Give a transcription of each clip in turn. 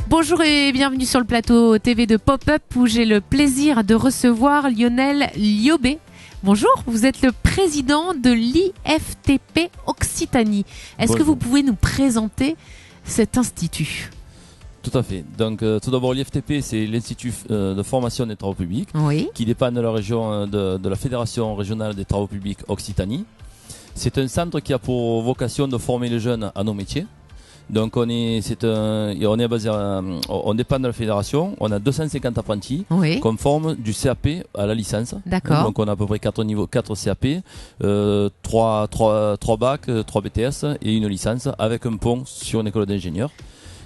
Bonjour et bienvenue sur le plateau TV de Pop-Up où j'ai le plaisir de recevoir Lionel Liobé. Bonjour, vous êtes le président de l'IFTP Occitanie. Est-ce que vous pouvez nous présenter cet institut ? Tout à fait. Donc tout d'abord l'IFTP, c'est l'Institut de formation des travaux publics, qui dépend de la région de la Fédération régionale des travaux publics Occitanie. C'est un centre qui a pour vocation de former les jeunes à nos métiers. Donc on dépend de la fédération, on a 250 apprentis qu'on forme du CAP à la licence. D'accord. Donc on a à peu près 4 niveaux, 4 CAP, 3 bacs, 3 BTS et une licence avec un pont sur une école d'ingénieurs.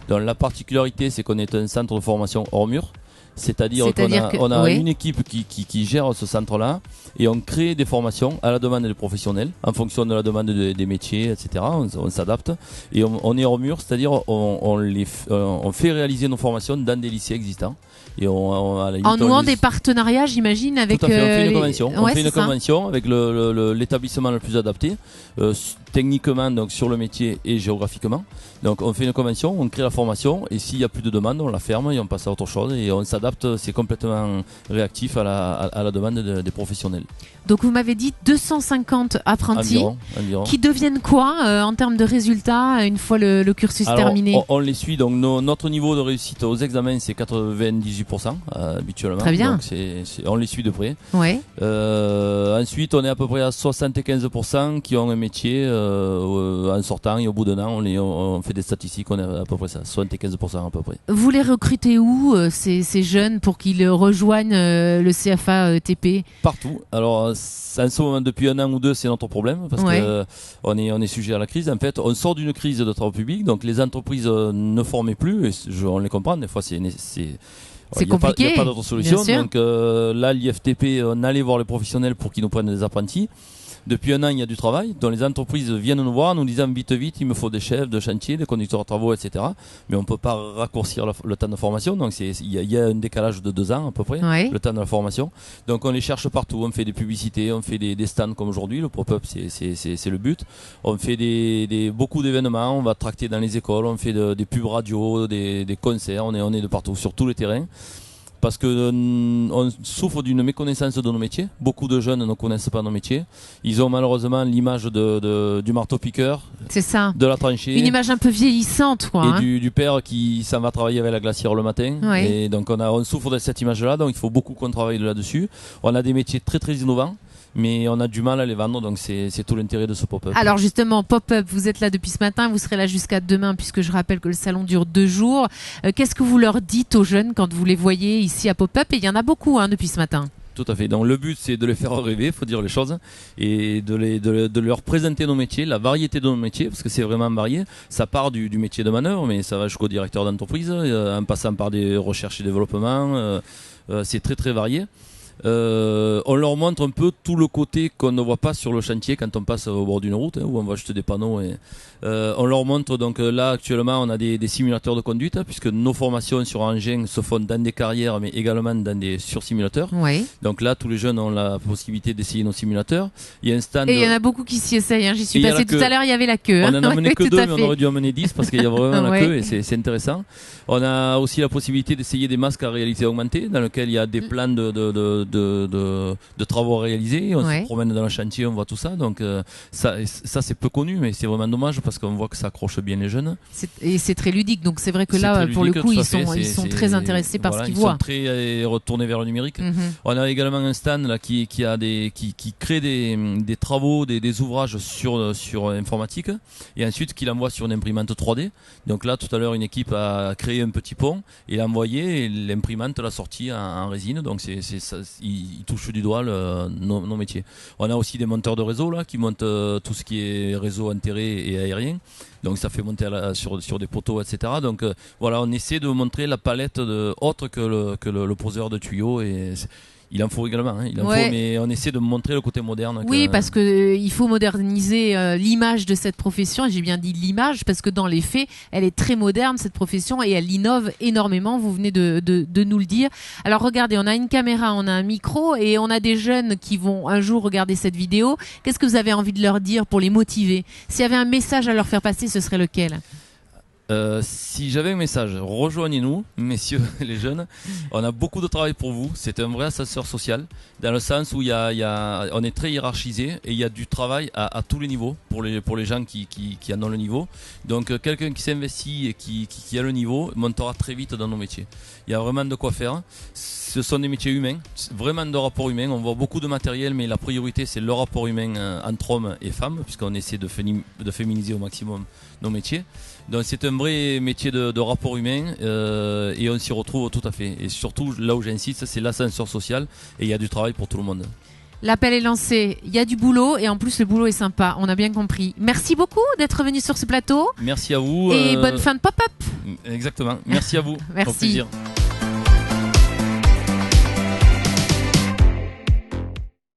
Donc la particularité, c'est qu'on est un centre de formation hors mur. C'est-à-dire qu'on a une équipe qui gère ce centre-là et on crée des formations à la demande des professionnels en fonction de la demande des métiers, etc. On s'adapte et on est hors mur, c'est-à-dire on fait réaliser nos formations dans des lycées existants. Et en nouant des partenariats, j'imagine, avec. Tout à fait, on fait une convention. On fait une convention avec l'établissement le plus adapté, techniquement, donc sur le métier et géographiquement. Donc on fait une convention, on crée la formation et s'il n'y a plus de demande, on la ferme et on passe à autre chose et on s'adapte. C'est complètement réactif à la demande des professionnels. Donc vous m'avez dit 250 apprentis environ. Qui deviennent quoi en termes de résultats une fois le cursus terminé ? On les suit. Donc notre niveau de réussite aux examens, c'est 98%. Habituellement. Très bien. Donc on les suit de près. Ouais. Ensuite, on est à peu près à 75% qui ont un métier en sortant et au bout d'un an, on fait des statistiques, on est à peu près ça, 75% à peu près. Vous les recrutez où ces jeunes pour qu'ils rejoignent le CFA TP ? Partout. Alors en ce moment, depuis un an ou deux, c'est notre problème parce que on est sujet à la crise. En fait, on sort d'une crise de travaux publics, donc les entreprises ne formaient plus. Et on les comprend. Des fois, c'est compliqué. Il n'y a pas d'autre solution. Donc là, l'IFTP, on allait voir les professionnels pour qu'ils nous prennent des apprentis. Depuis un an, il y a du travail. Donc les entreprises viennent nous voir, nous disant vite, il me faut des chefs de chantier, des conducteurs de travaux, etc. Mais on ne peut pas raccourcir le temps de formation. Donc il y a un décalage de 2 ans à peu près, le temps de la formation. Donc on les cherche partout. On fait des publicités, on fait des stands comme aujourd'hui. Le pop-up, c'est le but. On fait beaucoup d'événements. On va tracter dans les écoles. On fait des pubs radio, des concerts. On est de partout, sur tous les terrains. Parce qu'on souffre d'une méconnaissance de nos métiers. Beaucoup de jeunes ne connaissent pas nos métiers. Ils ont malheureusement l'image du marteau-piqueur, de la tranchée. Une image un peu vieillissante, quoi. Et du père qui s'en va travailler avec la glacière le matin. Et donc on souffre de cette image-là, donc il faut beaucoup qu'on travaille là-dessus. On a des métiers très très innovants, mais on a du mal à les vendre, donc c'est tout l'intérêt de ce pop-up. Alors justement, pop-up, vous êtes là depuis ce matin, vous serez là jusqu'à demain, puisque je rappelle que le salon dure 2 jours. Qu'est-ce que vous leur dites aux jeunes quand vous les voyez ici à pop-up ? Et il y en a beaucoup depuis ce matin. Tout à fait. Donc le but, c'est de les faire rêver, il faut dire les choses, et de leur présenter nos métiers, la variété de nos métiers, parce que c'est vraiment varié. Ça part du métier de manœuvre, mais ça va jusqu'au directeur d'entreprise, en passant par des recherches et développement. C'est très très varié. On leur montre un peu tout le côté qu'on ne voit pas sur le chantier quand on passe au bord d'une route, où on va jeter des panneaux. On leur montre, donc là actuellement on a des simulateurs de conduite, puisque nos formations sur engin se font dans des carrières mais également dans des sursimulateurs. Donc là tous les jeunes ont la possibilité d'essayer nos simulateurs. Il y a un stand. Et il y en a beaucoup qui s'y essayent, j'y suis passé tout à l'heure, il y avait la queue. On en a amené que 2, mais on aurait dû amener 10 parce qu'il y a vraiment la queue et c'est intéressant. On a aussi la possibilité d'essayer des masques à réalité augmentée, dans lesquels il y a des plans de travaux à réaliser. On se promène dans le chantier, on voit tout ça. Donc ça c'est peu connu, mais c'est vraiment dommage parce qu'on voit que ça accroche bien les jeunes. Et c'est très ludique. Donc c'est vrai que là, pour le coup, ils sont très intéressés par ce qu'ils voient. Ils sont très retournés vers le numérique. On a également un stand là qui crée des travaux, des ouvrages sur informatique et ensuite qui l'envoie sur une imprimante 3D. Donc là, tout à l'heure, une équipe a créé un petit pont et l'a envoyé et l'imprimante l'a sorti en résine. Donc il touche du doigt nos métiers. On a aussi des monteurs de réseau là qui montent tout ce qui est réseau enterré et aérien. Donc ça fait monter sur des poteaux, etc. Donc voilà, on essaie de montrer la palette autre que le poseur de tuyaux et il en faut également, mais on essaie de montrer le côté moderne. Oui, parce que il faut moderniser l'image de cette profession. Et j'ai bien dit l'image parce que dans les faits, elle est très moderne cette profession et elle innove énormément. Vous venez de nous le dire. Alors regardez, on a une caméra, on a un micro et on a des jeunes qui vont un jour regarder cette vidéo. Qu'est-ce que vous avez envie de leur dire pour les motiver ? S'il y avait un message à leur faire passer, ce serait lequel ? Si j'avais un message, rejoignez-nous, messieurs les jeunes. On a beaucoup de travail pour vous. C'est un vrai ascenseur social, dans le sens où on est très hiérarchisé et il y a du travail à tous les niveaux pour les gens qui en ont le niveau. Donc quelqu'un qui s'investit et qui a le niveau montera très vite dans nos métiers. Il y a vraiment de quoi faire. Ce sont des métiers humains, vraiment de rapport humain. On voit beaucoup de matériel, mais la priorité c'est le rapport humain entre hommes et femmes, puisqu'on essaie de féminiser au maximum nos métiers. Donc c'est un vrai métier de rapport humain et on s'y retrouve tout à fait. Et surtout, là où j'insiste, c'est l'ascenseur social et il y a du travail pour tout le monde. L'appel est lancé, il y a du boulot et en plus le boulot est sympa, on a bien compris. Merci beaucoup d'être venu sur ce plateau. Merci à vous. Et bonne fin de pop-up. Exactement, merci à vous. Merci. Au plaisir.